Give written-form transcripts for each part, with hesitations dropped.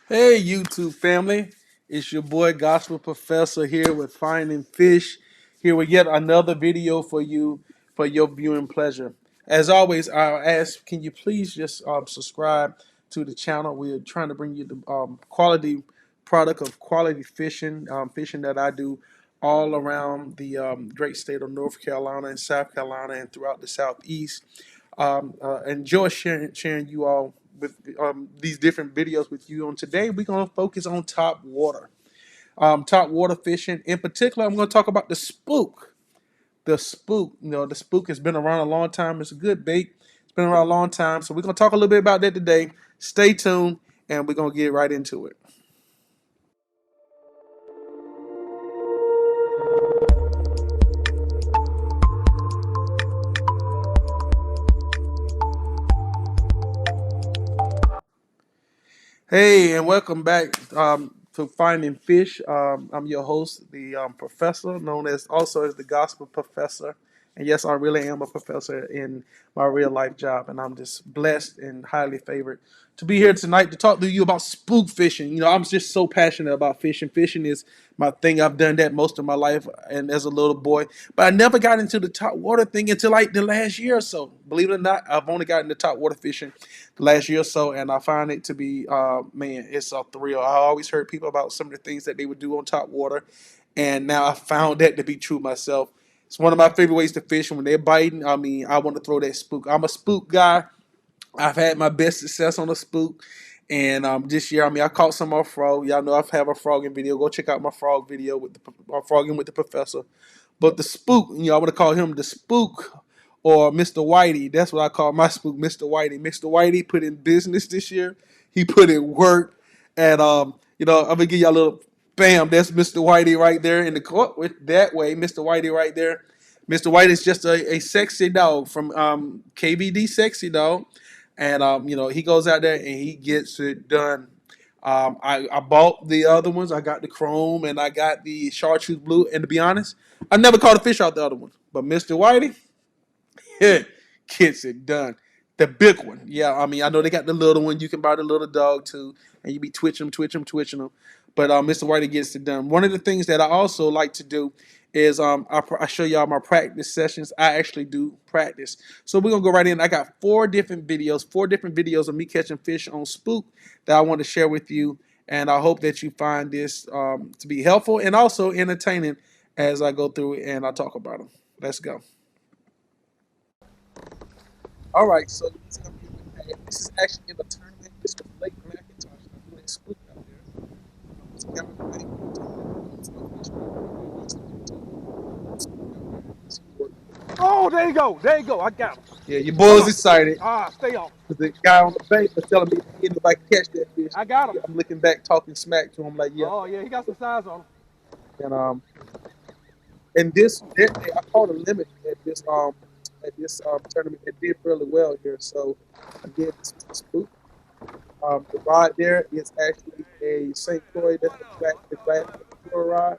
Hey, YouTube family. It's your boy Gospel Professor here with Finding Fish. Here with yet another video for you for your viewing pleasure. As always, I ask, can you please just subscribe to the channel? We're trying to bring you the quality product of quality fishing, fishing that I do all around the great state of North Carolina and South Carolina and throughout the Southeast. Enjoy sharing you all with these different videos with you. On today, we're going to focus on top water fishing. In particular, I'm going to talk about the spook. The spook, the spook has been around a long time. It's a good bait. It's been around a long time. So we're going to talk a little bit about that today. Stay tuned, and we're going to get right into it. Hey, and welcome back to Finding Fish. I'm your host, the professor, known as also as the Gospel Professor. And yes, I really am a professor in my real life job, and I'm just blessed and highly favored to be here tonight to talk to you about spook fishing. I'm just so passionate about fishing. Fishing is my thing. I've done that most of my life, and as a little boy, but I never got into the top water thing until like the last year or so. Believe it or not, I've only gotten into top water fishing the last year or so, and I find it to be, man, it's a thrill. I always heard people about some of the things that they would do on top water, and now I found that to be true myself. It's one of my favorite ways to fish. When they're biting, I mean, I want to throw that spook. I'm a spook guy. I've had my best success on a spook. And this year, I mean, I caught some more frog. Y'all know I have a frogging video. Go check out my frog video with the frogging with the professor. But the spook, I want to call him the spook or Mr. Whitey. That's what I call my spook, Mr. Whitey. Mr. Whitey put in business this year. He put in work. And, I'm going to give y'all a little bam. That's Mr. Whitey right there in the court with that way. Mr. Whitey right there. Mr. White is just a sexy dog from KVD Sexy Dawg. And, he goes out there and he gets it done. I bought the other ones. I got the chrome and I got the chartreuse blue. And to be honest, I never caught a fish out the other one. But Mr. Whitey, yeah, gets it done. The big one. Yeah, I mean, I know they got the little one. You can buy the little dog too. And you be twitching them. But Mr. Whitey gets it done. One of the things that I also like to do is I show y'all my practice sessions. I actually do practice. So we're going to go right in. I got four different videos of me catching fish on Spook that I want to share with you. And I hope that you find this to be helpful and also entertaining as I go through it and I talk about them. Let's go. All right, so this is actually in the tournament. This was Lake Macintosh. I'm doing Spook out there. It's a guy in the Oh, there you go. There you go. I got him. Yeah, your Come boy's on. excited. Stay on. The guy on the bank was telling me he didn't like catch that fish. I got him. I'm looking back, talking smack to him like, yeah. Oh, yeah, he got some size on him. And and this that day I caught a limit at this tournament that did really well here. So again, this is the Spook. The rod there is actually a St. Croix. That's the flat rod.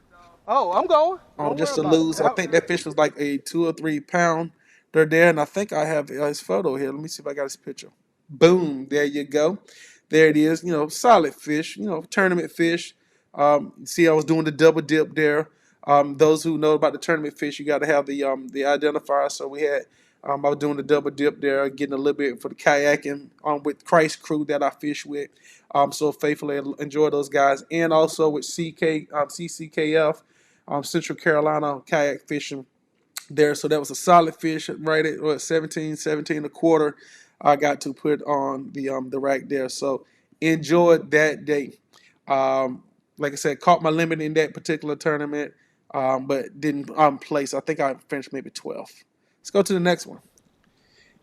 Oh, I'm going. Don't Just worry to about it. lose. I think that fish was like a 2 or 3 pound. They're there, and I think I have his photo here. Let me see if I got his picture. Boom, there you go. There it is. Solid fish. Tournament fish. See, I was doing the double dip there. Those who know about the tournament fish, you got to have the identifier. So we had. I was doing the double dip there, getting a little bit for the kayaking with Christ crew that I fish with. So faithfully enjoy those guys, and also with CCKF, Central Carolina kayak fishing there. So that was a solid fish right at 17 a quarter. I got to put on the rack there. So enjoyed that day. Like I said, caught my limit in that particular tournament, but didn't place. I think I finished maybe 12th. Let's go to the next one.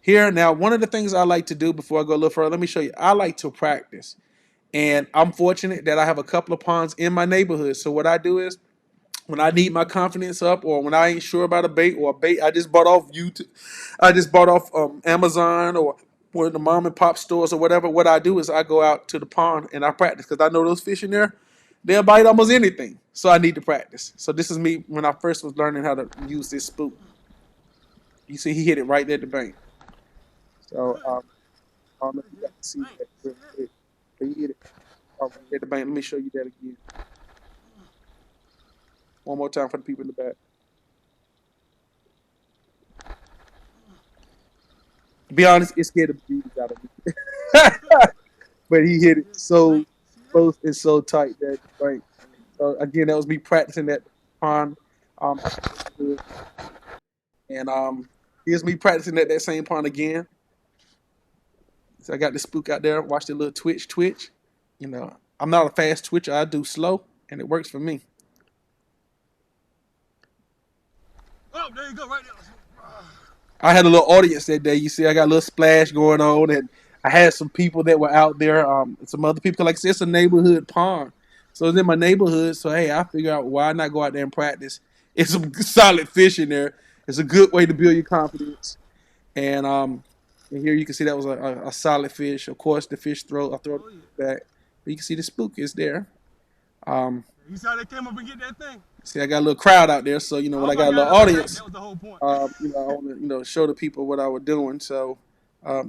Here now, one of the things I like to do before I go a little further, let me show you. I like to practice, and I'm fortunate that I have a couple of ponds in my neighborhood. So what I do is, when I need my confidence up, or when I ain't sure about a bait or a bait I just bought off YouTube, I just bought off Amazon or one of the mom and pop stores or whatever. What I do is I go out to the pond and I practice because I know those fish in there, they'll bite almost anything. So I need to practice. So this is me when I first was learning how to use this spook. You see, he hit it right there at the bank. So I don't know if you got to see that real quick. But he hit it at the bank. Let me show you that again. One more time for the people in the back. To be honest, it scared the bees out of me. But he hit it so close and so tight that like so again that was me practicing at the pond. Um, and here's me practicing at that same pond again. So I got the spook out there. Watch the little twitch. You know, I'm not a fast twitcher. I do slow, and it works for me. Oh, there you go, right there. I had a little audience that day. You see, I got a little splash going on, and I had some people that were out there. Some other people, like I said, it's a neighborhood pond, so it's in my neighborhood. So hey, I figure out why not go out there and practice. It's some solid fish in there. It's a good way to build your confidence. And here you can see that was a solid fish. Of course, the fish throw. I throw it back, but you can see the spook is there. Um, You saw they came up and get that thing? See, I got a little crowd out there, so when Oh I my got a God, little that was great. audience, That was the whole point. I want to show the people what I was doing. So,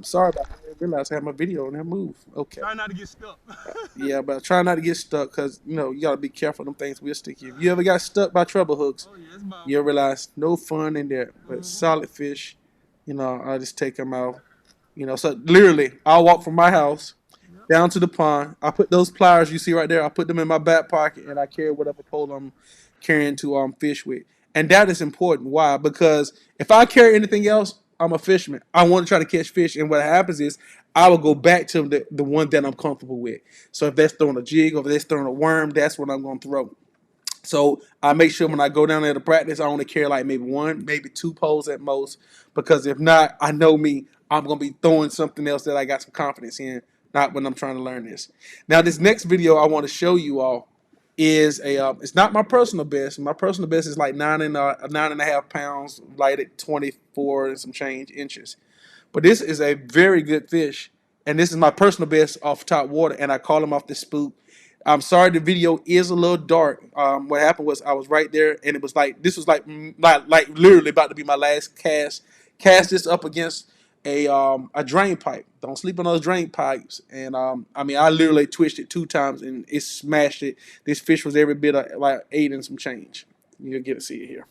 sorry about that. I didn't realize I had my video on that move. Okay, Try not to get stuck. yeah, but try not to get stuck because you gotta be careful. Them things will stick you. If you ever got stuck by treble hooks, Oh yeah, it's about. you'll realize no fun in there. But solid fish, I just take them out. So literally, I'll walk from my house down to the pond. I put those pliers you see right there. I put them in my back pocket, and I carry whatever pole I'm carrying to fish with. And that is important. Why? Because if I carry anything else, I'm a fisherman. I want to try to catch fish, and what happens is I will go back to the one that I'm comfortable with. So if that's throwing a jig or if that's throwing a worm, that's what I'm going to throw. So I make sure when I go down there to practice, I only carry like maybe one, maybe two poles at most. Because if not, I know me, I'm gonna be throwing something else that I got some confidence in. Not when I'm trying to learn this. Now, this next video I want to show you all is it's not my personal best. My personal best is like 9.5 pounds, light at 24 and some change inches. But this is a very good fish, and this is my personal best off top water, and I call him off the spook. I'm sorry the video is a little dark. What happened was I was right there, and it was like this was like literally about to be my last cast. Cast this up against a drain pipe. Don't sleep on those drain pipes. And I literally twitched it 2 times and it smashed it. This fish was every bit of like 8 and some change. You'll get to see it here.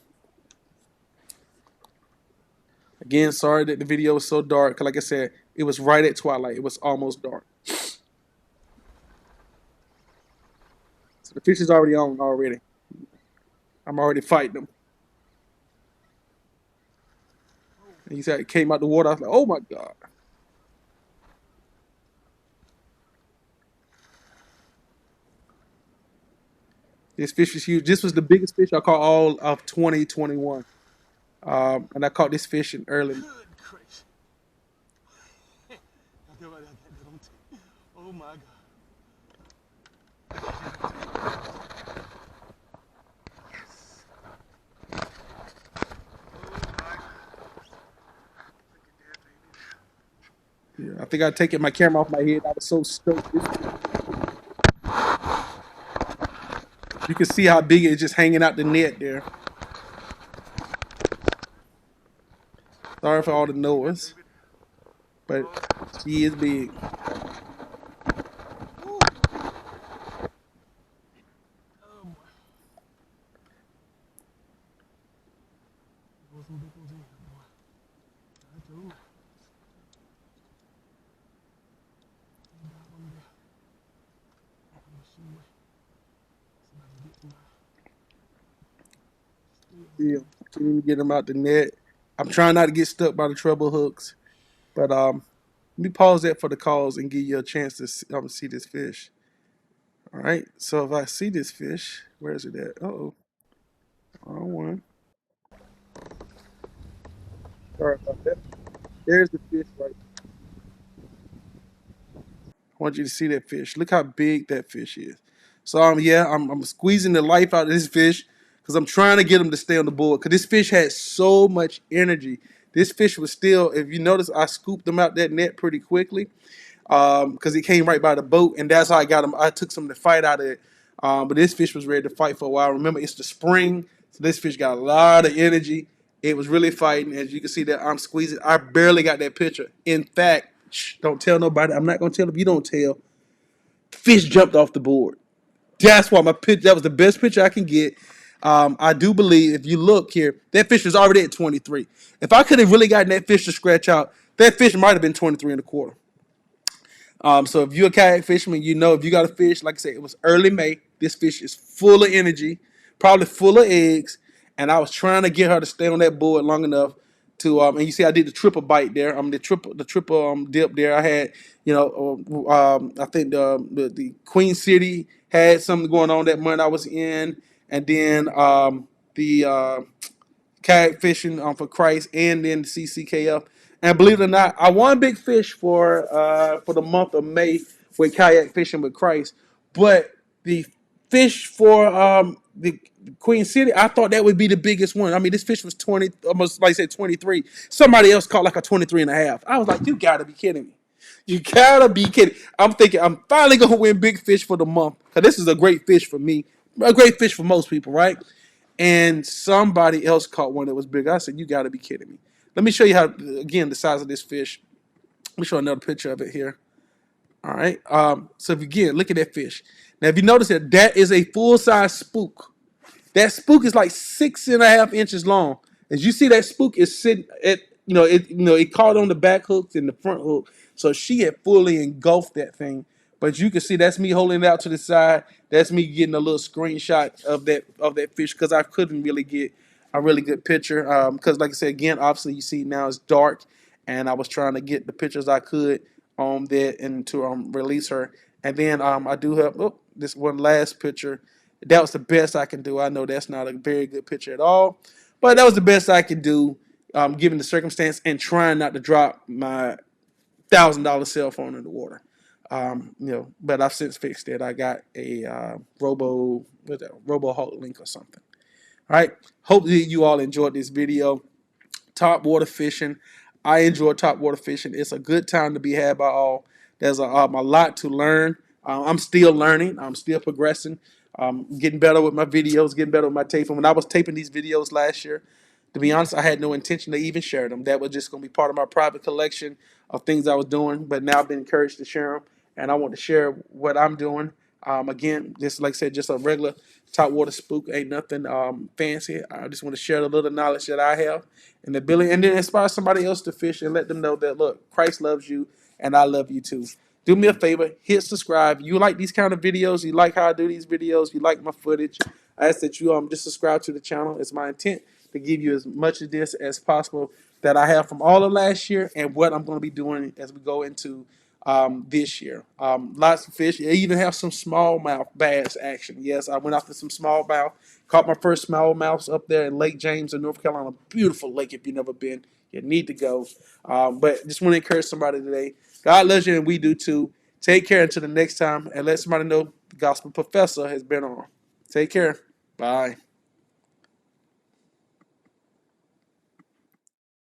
Again, sorry that the video was so dark. Cause like I said, it was right at twilight. It was almost dark. So the fish is already on already. I'm already fighting them. And he said it came out the water. I was like, oh my God. This fish is huge. This was the biggest fish I caught all of 2021. And I caught this fish in early. Good gracious. Oh my God. Yeah, I think I taken my camera off my head. I was so stoked. You can see how big it is just hanging out the net there. Sorry for all the noise, but she is big. Yeah, can't even get them out the net. I'm trying not to get stuck by the treble hooks, but let me pause that for the calls and give you a chance to see this fish. All right, so if I see this fish, where is it at? Oh, wrong one. Sorry about that. There's the fish right. I want you to see that fish. Look how big that fish is. So yeah, I'm squeezing the life out of this fish because I'm trying to get him to stay on the board. Because this fish had so much energy. This fish was still, if you notice, I scooped him out that net pretty quickly because he came right by the boat, and that's how I got him. I took some of the fight out of it. But this fish was ready to fight for a while. Remember, it's the spring, so this fish got a lot of energy. It was really fighting. As you can see that I'm squeezing. I barely got that picture. In fact, shh, don't tell nobody. I'm not going to tell if you don't tell. Fish jumped off the board. That's why my pitch. That was the best pitch I can get. I do believe if you look here, that fish was already at 23. If I could have really gotten that fish to scratch out, that fish might have been 23 and a quarter. So if you're a kayak fisherman, you know if you got a fish, like I said, it was early May. This fish is full of energy, probably full of eggs, and I was trying to get her to stay on that board long enough to and you see I did the triple bite there. The triple dip there. I had I think the Queen City had something going on that month I was in, and then the kayak fishing for Christ, and then the CCKF. And believe it or not, I won big fish for the month of May with kayak fishing with Christ. But the fish for the Queen City, I thought that would be the biggest one. I mean, this fish was 20, almost like I said, 23. Somebody else caught like a 23 and a half. I was like, you gotta be kidding me. You gotta be kidding. I'm thinking I'm finally gonna win big fish for the month. Cause this is a great fish for me. A great fish for most people, right? And somebody else caught one that was big. I said, you got to be kidding me. Let me show you how, again, the size of this fish. Let me show another picture of it here. All right. So if again, look at that fish. Now, if you notice that is a full-size spook. That spook is like 6.5 inches long. As you see, that spook is sitting at, it caught on the back hooks and the front hook. So she had fully engulfed that thing. But you can see that's me holding it out to the side. That's me getting a little screenshot of that fish because I couldn't really get a really good picture. Because like I said, again, obviously you see now it's dark, and I was trying to get the pictures I could on that and to release her. And then I do have this one last picture. That was the best I can do. I know that's not a very good picture at all, but that was the best I could do, given the circumstance and trying not to drop my $1,000 cell phone in the water. But I've since fixed it. I got a Robo Hulk link or something. All right. Hopefully you all enjoyed this video. Top water fishing. I enjoy top water fishing. It's a good time to be had by all. There's a lot to learn. I'm still learning. I'm still progressing. Getting better with my videos, getting better with my taping. When I was taping these videos last year, to be honest, I had no intention to even share them. That was just going to be part of my private collection of things I was doing. But now I've been encouraged to share them, and I want to share what I'm doing. Again, just like I said, just a regular top water spook, ain't nothing fancy. I just want to share the little knowledge that I have and the ability, and then inspire somebody else to fish and let them know that look, Christ loves you, and I love you too. Do me a favor, hit subscribe. You like these kind of videos? You like how I do these videos? You like my footage? I ask that you just subscribe to the channel. It's my intent to give you as much of this as possible that I have from all of last year and what I'm going to be doing as we go into this year. Lots of fish. I even have some smallmouth bass action. Yes, I went after some smallmouth. Caught my first smallmouths up there in Lake James in North Carolina. Beautiful lake if you've never been. You need to go. But just want to encourage somebody today. God loves you and we do too. Take care until the next time and let somebody know the Gospel Professor has been on. Take care. Bye.